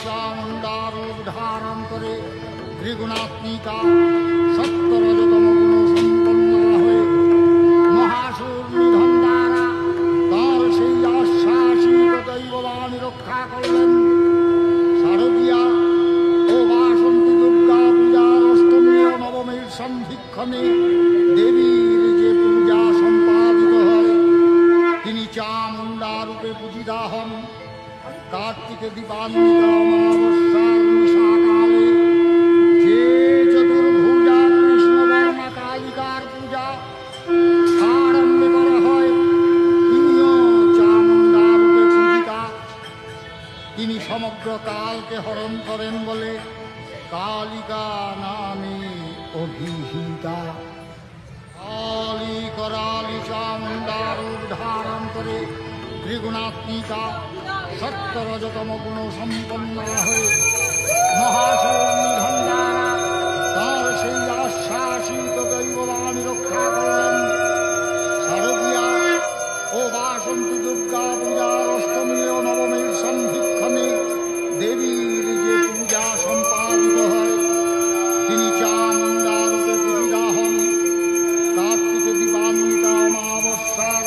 চামুণ্ডা রূপ ধারণ করে ত্রিগুণাত্মিকা সত্তরজতম গুণ সম্পন্না হয়ে মহাসুর নিধন দ্বারা তাঁর সেই আশ্বাসিত দৈববাণী রক্ষা করলেন। শারদীয়া ও বাসন্তী দুর্গা পূজার অষ্টমী ও নবমীর সন্ধিক্ষণে দেবীর যে পূজা সম্পাদিত হয় তিনি চামুণ্ডা রূপে পূজিতা হন। কার্তিকে দীপান্বিতা অমাবস্যার নিশাকালে যে চতুর্ভুজা কৃষ্ণবর্ণা কালিকার পূজা আরম্ভে করা হয় তিনিও চামুণ্ডা রূপে পূজিতা। তিনি সমগ্র কালকে হরণ করেন বলে কালিকা নামে অভিহিতা। কালী করালি চামুণ্ডা রূপ ধারণ করে ত্রিগুণাত্মিকা সত্তরজতম গুণ সম্পন্ন হয়ে মহাসুর নিধন দ্বারা তাঁর সেই আশ্বাসিত দৈববাণী রক্ষা করলেন। শারদীয়া ও বাসন্তী দুর্গা পূজার অষ্টমী ও নবমীর সন্ধিক্ষণে দেবীর যে পূজা সম্পাদিত হয় তিনি চামুণ্ডা রূপে পূজিতা হন। কার্তিকে দীপান্বিতা অমাবস্যার